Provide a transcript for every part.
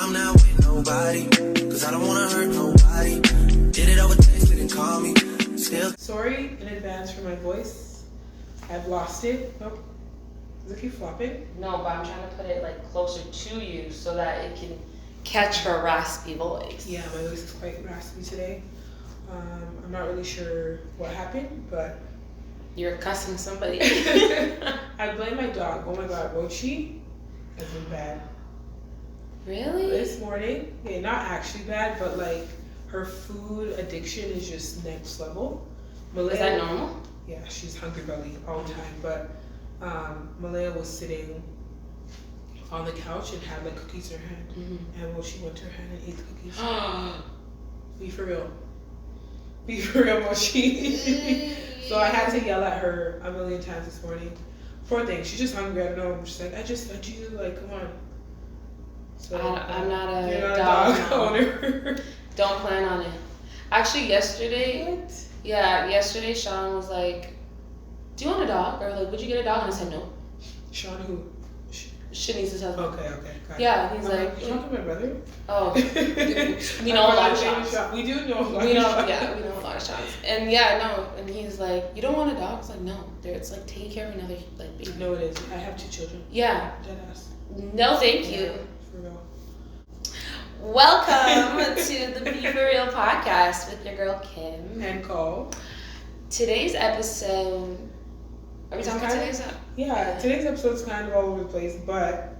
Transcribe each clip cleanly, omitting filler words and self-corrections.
I'm not with nobody, cause I don't wanna hurt nobody. Did it over text, didn't call me. Still. Sorry in advance for my voice. I've lost it. Nope. Does it keep flopping? No, but I'm trying to put it like closer to you so that it can catch her raspy voice. Yeah, my voice is quite raspy today. I'm not really sure what happened, but You're cussing somebody. I blame my dog. Oh my god, Rochi has been bad. Really? This morning, yeah, not actually bad, but like her food addiction is just next level. Malaya, Is that normal? Yeah, she's hungry belly all the time. But Malaya was sitting on the couch and had like cookies in her hand, and when she went to her hand and ate the cookies. Be for real. Be for real, Mochi. So I had to yell at her a million times this morning. Poor thing, she's just hungry. I don't know. I'm just like, I just fed you. Like, come on. So I'm not a you're not dog a dog owner. Don't plan on it. Actually, yesterday, What? yesterday Sean was like, do you want a dog? Or like, would you get a dog? And I said no. Sean who? Shanice's husband. Okay, got Yeah, it. he's like, you talking to my brother? Oh, we know a lot of Seans. We do know a lot We know, of yeah, we know a lot of Seans. And yeah, no, and he's like, you don't want a dog? It's like, no, it's like taking care of another like baby. No, it is. I have 2 children. Yeah. Deadass. No, thank you. For real. Welcome to the Be For Real podcast with your girl Kim. And Cole. Today's episode. Are we talking about today's episode? Yeah, today's episode's kind of all over the place, but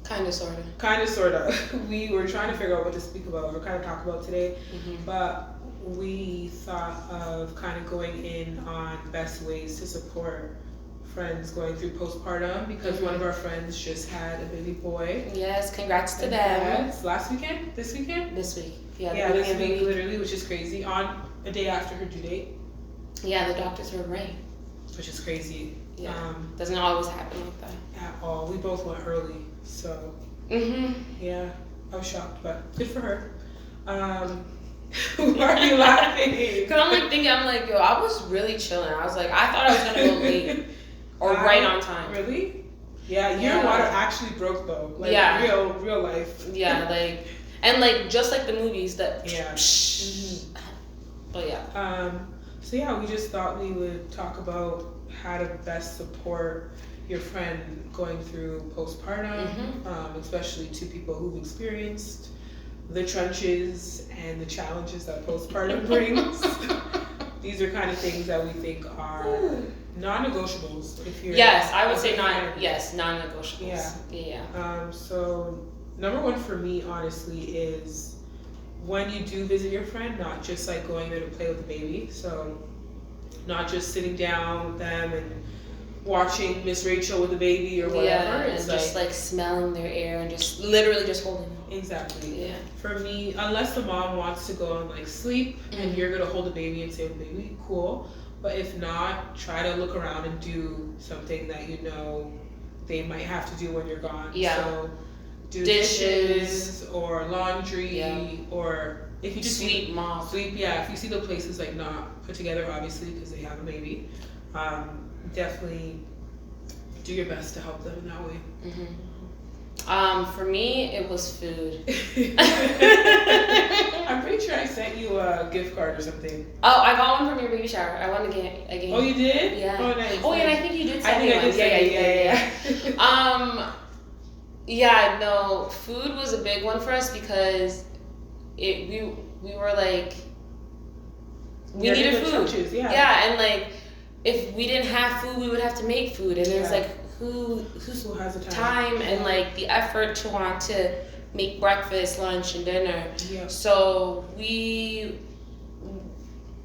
Kind of, sort of. We were trying to figure out what to speak about or kind of talk about today, but we thought of kind of going in on best ways to support friends going through postpartum because one of our friends just had a baby boy. Yes, congrats to them. Yes, last weekend? This weekend? This week. Yeah, this week, literally, which is crazy. On a day after her due date. Yeah, the doctors were right. Which is crazy. Yeah, doesn't always happen like that. At all. We both went early, so. Yeah, I was shocked, but good for her. Why are you laughing? Because I'm like thinking, yo, I was really chilling. I was like, I thought I was going to go late or right on time. Really? Yeah, your water actually broke though. Like real life. Yeah, like, and like, just like the movies that. Yeah. But yeah. So yeah, we just thought we would talk about how to best support your friend going through postpartum, especially to people who've experienced the trenches and the challenges that postpartum brings. These are kind of things that we think are non-negotiables. If you're I would say non-negotiables. Yeah. So number one for me, honestly, is when you do visit your friend, not just like going there to play with the baby. So not just sitting down with them and watching Miss Rachel with the baby or whatever. Yeah, and just like smelling their air and just literally just holding them. Exactly. Yeah. For me, unless the mom wants to go and like sleep and you're gonna hold the baby and stay with the baby, cool. But if not, try to look around and do something that you know they might have to do when you're gone. Yeah. So do dishes or laundry or if you just sweep, if you see the places like not put together, obviously because they have a baby, definitely do your best to help them in that way. For me, it was food. I'm pretty sure I sent you a gift card or something. Oh, I got one from your baby shower. I won a game. Oh, you did? Yeah. Oh, nice. Oh, yeah, and I think you did send me one. Yeah. No, food was a big one for us because we were like, we needed food. Trenches, yeah, and like, if we didn't have food, we would have to make food, and it was like, who has the time and like the effort to want to make breakfast, lunch, and dinner. Yeah. So we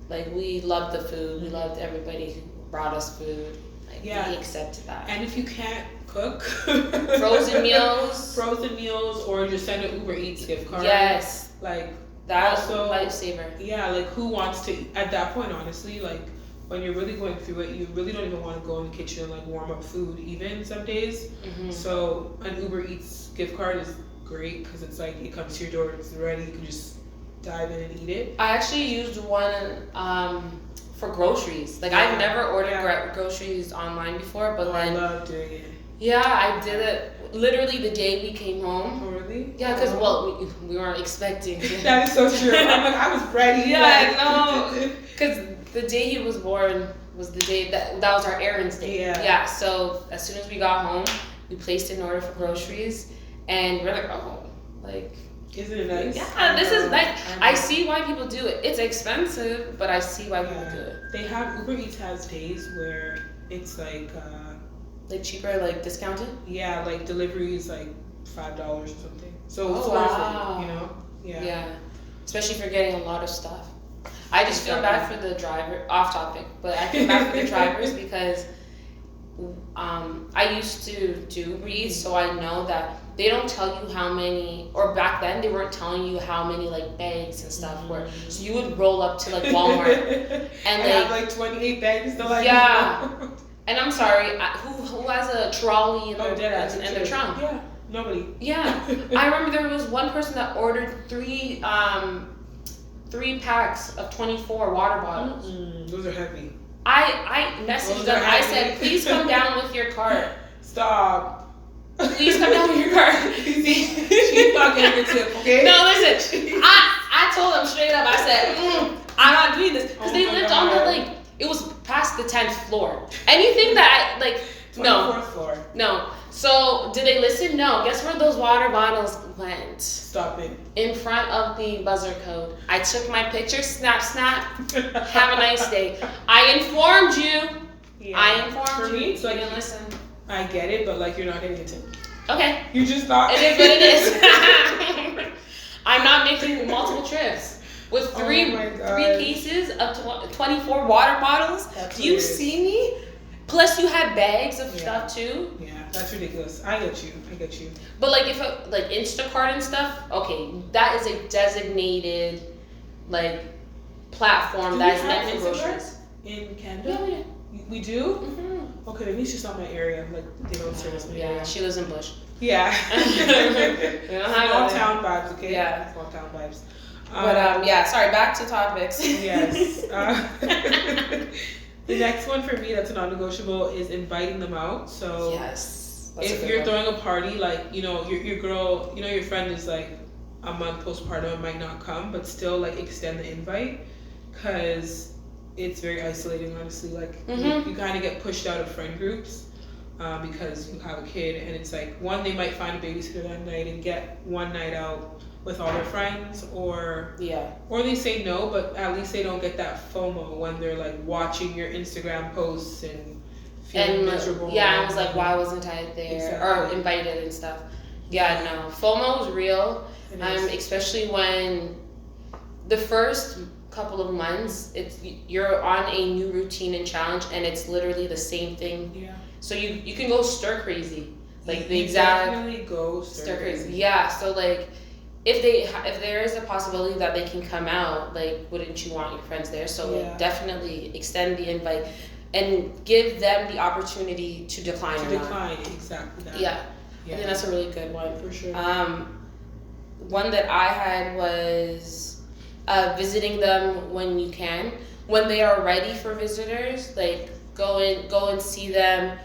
loved the food. We loved everybody who brought us food. Like, we accepted that. And if you can't cook, frozen meals, or just send an Uber Eats gift card. Yes, like that's a lifesaver. Yeah, like who wants to at that point? Honestly, like. When you're really going through it, you really don't even want to go in the kitchen and like warm up food even some days. So an Uber Eats gift card is great because it's like it comes to your door, it's ready, you can just dive in and eat it. I actually used one for groceries. Like I've never ordered groceries online before, but then I love doing it. Yeah, I did it literally the day we came home. Oh, really? Yeah, because we weren't expecting. That is so true. I'm like, I was ready. Yeah, I know. Because the day he was born was the day that was our errands day. Yeah. Yeah. So as soon as we got home, we placed an order for groceries, and we're like, oh, like. Isn't it nice? Yeah, this is nice. I see why people do it. It's expensive, but I see why people do it. They have Uber Eats has days where it's like cheaper, like discounted. Yeah, like delivery is like $5 or something. So it's wow. worth it, you know. Yeah. Yeah, especially if you're getting a lot of stuff. I just feel bad for the driver. Off topic, but I feel bad for the drivers because I used to do Uber Eats, so I know that they don't tell you how many, or back then they weren't telling you how many like bags and stuff were. So you would roll up to like Walmart and I have like 28 bags. So like yeah. And I'm sorry, who has a trolley in their trunk? Yeah, nobody. Yeah, I remember there was one person that ordered three packs of 24 water bottles. Those are heavy. I messaged them. I said, please come down with your cart. Stop. Please come down with your cart. She's not getting the tip, okay? No, listen. I told them straight up. I said, I'm not doing this because they lived on the it was past the 10th floor. Anything that 24th floor. No. So did they listen? No. Guess where those water bottles went? Stop it. In front of the buzzer code. I took my picture. Snap, snap. Have a nice day. I informed you. Yeah. I informed For you. me, it's like, you didn't listen. I get it, but like you're not getting a tip. Okay. You just not. It is what it is. I'm not making multiple trips. With three cases of 24 water bottles. That's Do you see me? Plus you had bags of stuff too. Yeah, that's ridiculous. I get you. But like if like Instacart and stuff, okay, that is a designated like platform that is meant for groceries. In Canada? Yeah. We do? Mm-hmm. Okay, maybe it's just not my area. Like they don't service my area. Yeah, she lives in Bush. Yeah. We don't have small town vibes, okay? Yeah. Small town vibes. But yeah, sorry, back to topics. Yes. The next one for me that's a non-negotiable is inviting them out. So yes, if you're throwing a party, like, you know, your girl, you know, your friend is like a month postpartum and might not come, but still like extend the invite, because it's very isolating, honestly. Like you kind of get pushed out of friend groups because you have a kid, and it's like, one, they might find a babysitter that night and get one night out with all their friends, or they say no, but at least they don't get that FOMO when they're like watching your Instagram posts and feeling miserable. Yeah, I was like, why wasn't I there or invited and stuff? Yeah, no, FOMO is real. Especially when the first couple of months, you're on a new routine and challenge, and it's literally the same thing. Yeah. So you can go stir crazy, like the you exact definitely go stir crazy. Yeah. So like, if there is a possibility that they can come out, like, wouldn't you want your friends there? So like, definitely extend the invite and give them the opportunity to decline. Exactly that. Yeah. I think that's a really good one. For sure. One that I had was visiting them when you can, when they are ready for visitors. Like go and see them,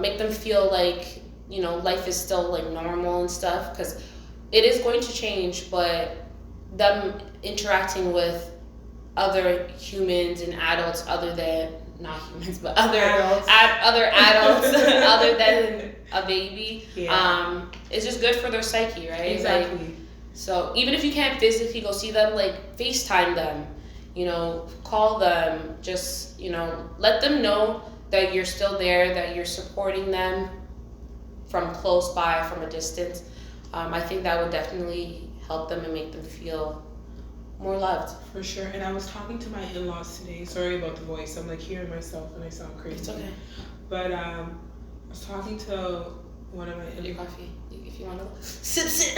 make them feel like, you know, life is still like normal and stuff, because it is going to change, but them interacting with other humans and adults other than, not humans, but other adults, other than a baby, it's just good for their psyche, right? Exactly. Like, so even if you can't physically go see them, like FaceTime them, you know, call them, just, you know, let them know that you're still there, that you're supporting them from close by, from a distance. I think that would definitely help them and make them feel more loved. For sure. And I was talking to my in-laws today. Sorry about the voice. I'm like hearing myself and I sound crazy. It's okay. But I was talking to one of my your coffee, if you want to sip.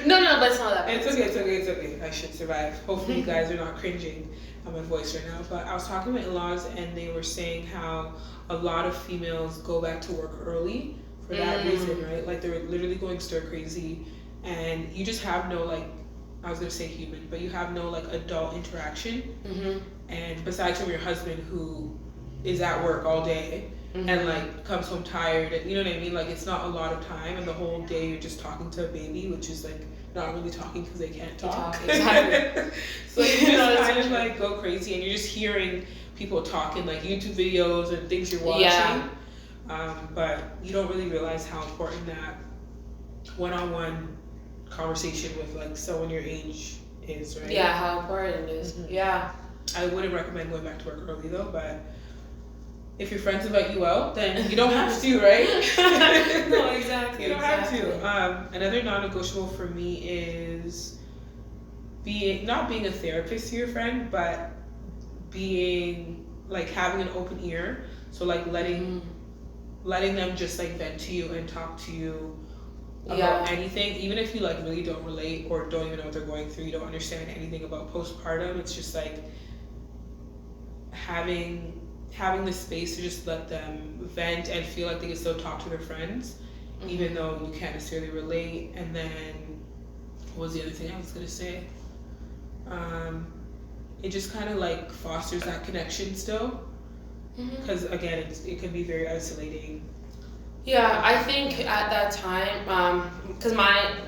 No, but it's not that bad. It's okay. I should survive. Hopefully you guys are not cringing at my voice right now. But I was talking to my in-laws, and they were saying how a lot of females go back to work early for that reason, right? Like they're literally going stir crazy, and you just have no, like, I was gonna say human, but you have no like adult interaction. And besides from your husband, who is at work all day, and like comes home tired, and you know what I mean, like it's not a lot of time, and the whole day you're just talking to a baby, which is like not really talking because they can't talk. Exactly. So you just kind of like go crazy, and you're just hearing people talking like YouTube videos and things you're watching. Yeah. But you don't really realize how important that one-on-one conversation with like someone your age is, right? Yeah, how important it is. Yeah. I wouldn't recommend going back to work early though, but if your friends invite you out, then you don't have to, right? No, exactly. You don't have to. Another non-negotiable for me is not being a therapist to your friend, but being like having an open ear. So like letting them just like vent to you and talk to you about anything, even if you like really don't relate or don't even know what they're going through, you don't understand anything about postpartum. It's just like having the space to just let them vent and feel like they can still talk to their friends, even though you can't necessarily relate. And then what was the other thing I was gonna say? It just kind of like fosters that connection still, because again, it can be very isolating. Yeah, I think at that time, because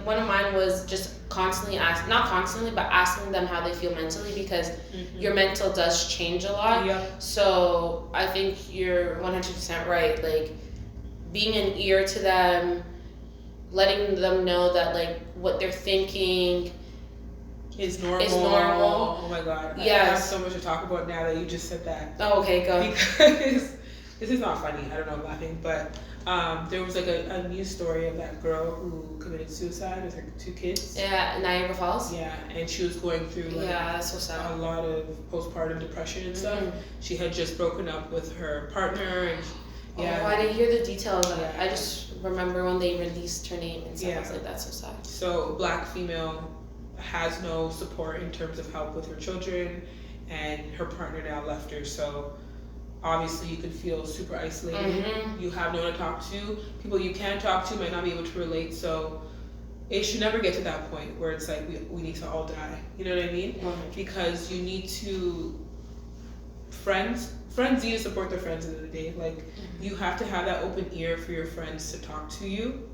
one of mine was just constantly not constantly, but asking them how they feel mentally, because your mental does change a lot. Yeah. So I think you're 100% right. Like being an ear to them, letting them know that like what they're thinking is normal. Oh my god. Yes. I have so much to talk about now that you just said that. Oh, okay, go. Because this is not funny. I don't know, I'm laughing, but there was like a news story of that girl who committed suicide with her 2 kids. Yeah, Niagara Falls. Yeah, and she was going through like that's so sad. a lot of postpartum depression and stuff. She had just broken up with her partner, and I didn't hear the details. Yeah. I just remember when they released her name and stuff. Yeah. I was like, that's so sad. So Black female has no support in terms of help with her children, and her partner now left her. So obviously you could feel super isolated. You have no one to talk to. People you can talk to might not be able to relate. So it should never get to that point where it's like we need to all die. You know what I mean? Because you need to, friends need to support their friends at the end of the day. Like you have to have that open ear for your friends to talk to you,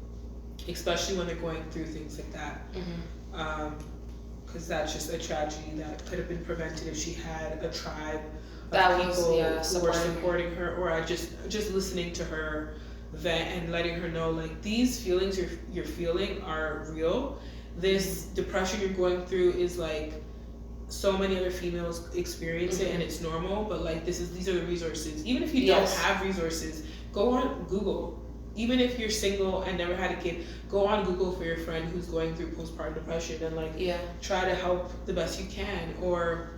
especially when they're going through things like that. Because that's just a tragedy that could have been prevented if she had a tribe of people who were supporting her, or just listening to her vent and letting her know like these feelings you're feeling are real. This depression you're going through is like so many other females experience it, and it's normal. But like these are the resources. Even if you don't have resources, go on Google. Even if you're single and never had a kid, go on Google for your friend who's going through postpartum depression and like try to help the best you can. Or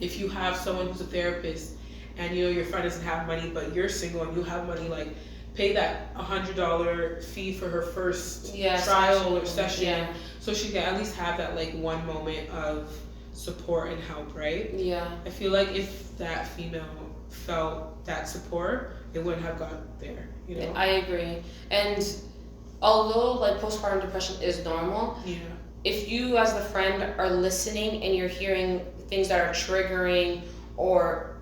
if you have someone who's a therapist and you know your friend doesn't have money but you're single and you have money, like pay that $100 fee for her first trial or session, so she can at least have that like one moment of support and help, right? I feel like if that female felt that support, it wouldn't have got there, you know? I agree. And although like postpartum depression is normal, if you as the friend are listening and you're hearing things that are triggering, or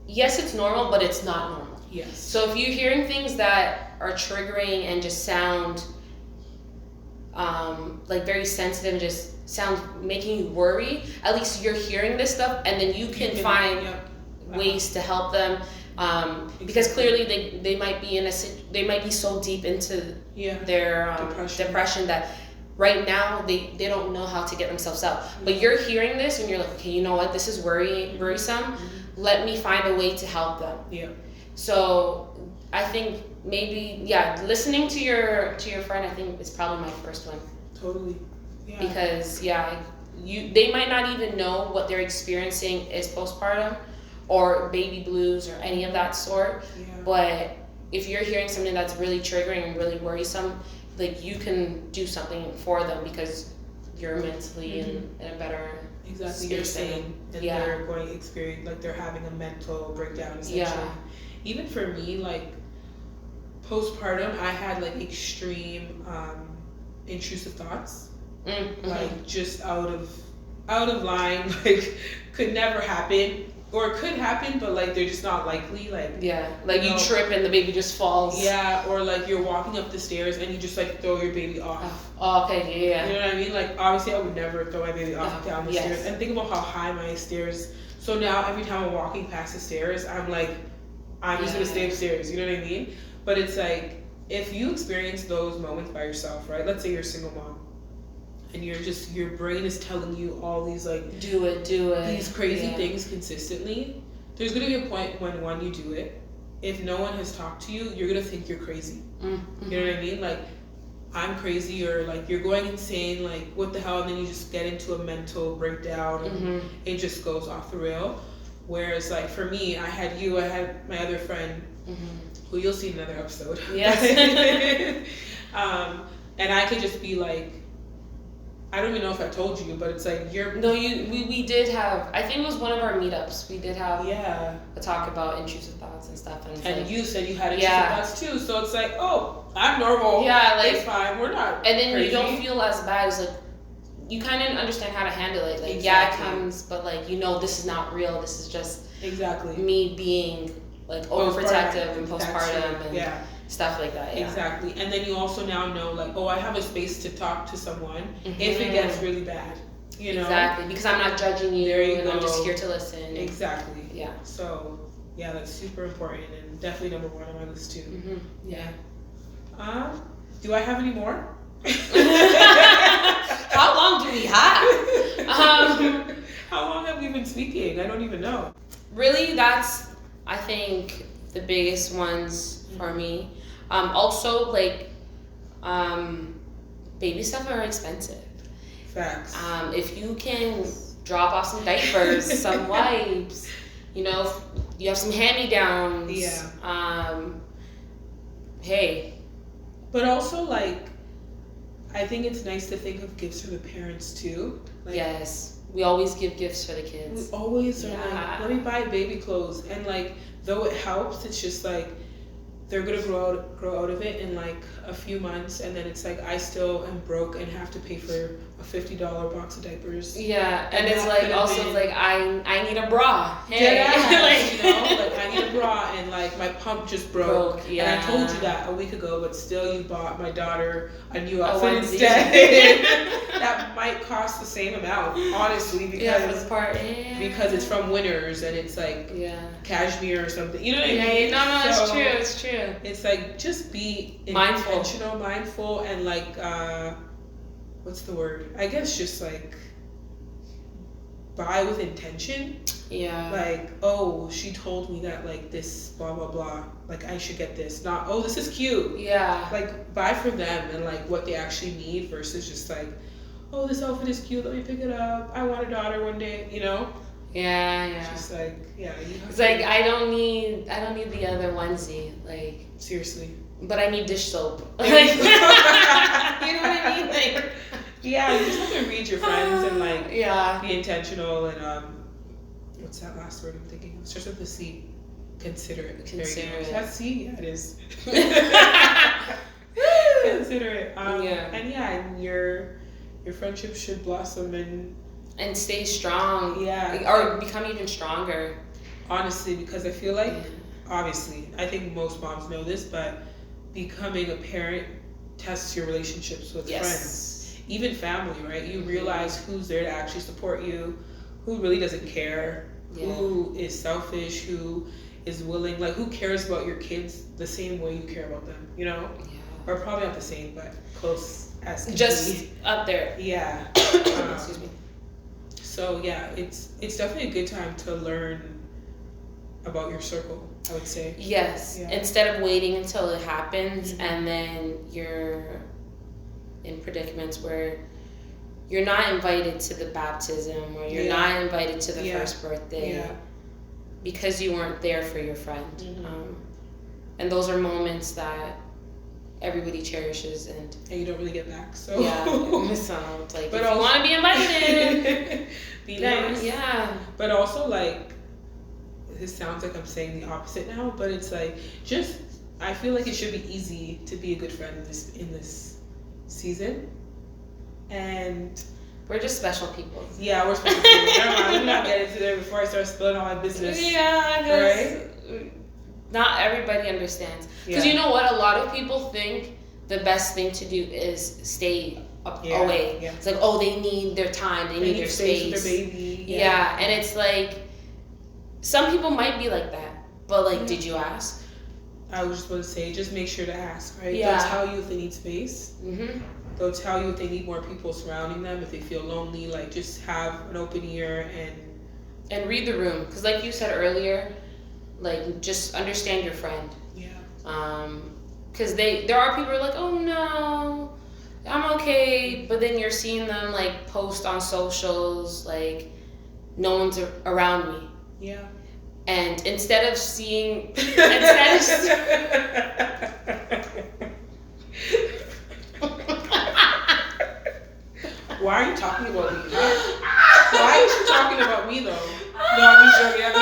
yes, it's normal, but it's not normal. So if you're hearing things that are triggering and just sound like very sensitive and just sound making you worry, at least you're hearing this stuff, and then you can find ways to help them. Because clearly they might be so deep into their depression that right now they don't know how to get themselves out. But you're hearing this and you're like, okay, you know what, this is worrisome. Let me find a way to help them. So I think maybe listening to your friend, I think is probably my first one. Totally. Because they might not even know what they're experiencing is postpartum or baby blues or any of that sort. But if you're hearing something that's really triggering and really worrisome, like you can do something for them because you're mentally in a better space. You're saying that they're going to experience, like they're having a mental breakdown essentially. Even for me, like postpartum, I had like extreme intrusive thoughts, like just out of line, like could never happen. or it could happen, but like they're just not likely. Like like you trip and the baby just falls. Yeah, or like you're walking up the stairs and you just like throw your baby off. Oh, okay, yeah. You know what I mean? Like obviously I would never throw my baby off down the stairs. And think about how high my stairs. So now every time I'm walking past the stairs, I'm like, I'm just gonna stay upstairs. You know what I mean? But it's like if you experience those moments by yourself, right? Let's say you're a single mom. And your brain is telling you all these like do it these crazy things consistently. There's gonna be a point when you do it, if no one has talked to you, you're gonna think you're crazy. Mm-hmm. You know what I mean? Like I'm crazy, or like you're going insane, like what the hell, and then you just get into a mental breakdown and it just goes off the rail. Whereas like for me, I had my other friend who you'll see in another episode. Yes. And I could just be like, I don't even know if I told you, but it's like we did have, I think it was one of our meetups, we did have a talk about intrusive thoughts and stuff. And like, you said you had intrusive thoughts too, so it's like, oh, I'm normal. Yeah, like it's fine, we're not and then crazy. You don't feel as bad as like, you kind of understand how to handle it. Like it comes, but like this is not real, this is just me being like overprotective and postpartum and stuff like that. Exactly. And then you also now know like, oh, I have a space to talk to someone if it gets really bad. You know? Exactly. Because I'm not judging you, and I'm just here to listen. Exactly. Yeah. So that's super important and definitely number one on my list too. Yeah. Do I have any more? How long do we have? How long have we been speaking? I don't even know. Really, that's I think the biggest ones for me. Also, like, baby stuff are expensive. Facts. If you can drop off some diapers, some wipes, you have some hand-me-downs. Yeah. Hey. But also, like, I think it's nice to think of gifts for the parents too. Like, yes. We always give gifts for the kids. We always are like, let me buy baby clothes. And like, though it helps, it's just like, they're gonna grow out of it in like a few months, and then it's like I still am broke and have to pay for a $50 box of diapers. Yeah, and it's like also it's like I need a bra. Hey. Like I need a bra, and like my pump just broke. And I told you that a week ago, but still you bought my daughter a new outfit instead. That might cost the same amount, honestly, because it's from Winners and it's like cashmere or something. You know what I mean? No, it's true. It's like just be mindful, and like what's the word? I guess just like buy with intention. Yeah. Like, oh, she told me that like this blah blah blah. Like I should get this. Not, oh, this is cute. Yeah. Like buy for them and like what they actually need versus just like, oh, this outfit is cute, let me pick it up. I want a daughter one day, Yeah. It's just like, it's like I don't need the other onesie, like seriously. But I need dish soap. You know what I mean? Like, you just have to read your friends and like be intentional and what's that last word I'm thinking? It starts with the C. Considerate. Considerate. That's C? Yeah, it is. Considerate. And your friendship should blossom and stay strong. Yeah. Or become even stronger. Honestly, because I feel like, obviously, I think most moms know this, but becoming a parent tests your relationships with friends. Even family, right? You realize who's there to actually support you, who really doesn't care, who is selfish, who is willing, like who cares about your kids the same way you care about them, Or probably not the same, but close as can just be. Up there. Yeah. Excuse me. So it's definitely a good time to learn about your circle, I would say. Yes. Yeah. Instead of waiting until it happens and then you're in predicaments where you're not invited to the baptism or you're not invited to the first birthday because you weren't there for your friend. And those are moments that everybody cherishes and you don't really get back. So so it's like, but if you want to be invited, be nice. Yeah. But also like, this sounds like I'm saying the opposite now, but it's like I feel like it should be easy to be a good friend in this season, and We're just special people. Yeah, we're special people. Never mind. Let me not get into there before I start spilling all my business. Yeah, because not everybody understands. Because you know what? A lot of people think the best thing to do is stay away. Yeah. It's like, oh, they need their time. They need their space. With their baby. Yeah, and it's like, some people might be like that. But, like, did you ask? I was just going to say, just make sure to ask, right? Yeah. They'll tell you if they need space. Mm-hmm. They'll tell you if they need more people surrounding them, if they feel lonely. Like, just have an open ear and read the room. Because like you said earlier, like, just understand your friend. Yeah. Because there are people who are like, oh, no, I'm okay. But then you're seeing them, like, post on socials, like, no one's around me. Yeah. And instead of seeing, Why are you talking about me? Why are you talking about me though? No, I'm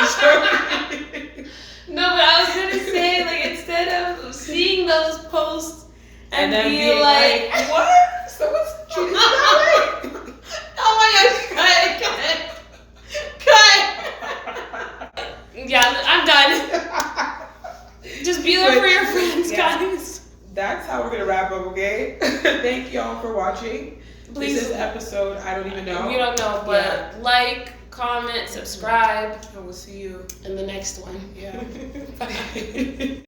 just joking. No, but I was gonna say, like, instead of seeing those posts and then being like, what? Someone's treating me that way? Oh my gosh, cut. Yeah, I'm done. Just be there for your friends, guys. That's how we're gonna wrap up, okay? Thank y'all for watching. Please. This is episode, I don't even know. We don't know, but like, comment, subscribe. And we'll see you in the next one. Yeah. Bye.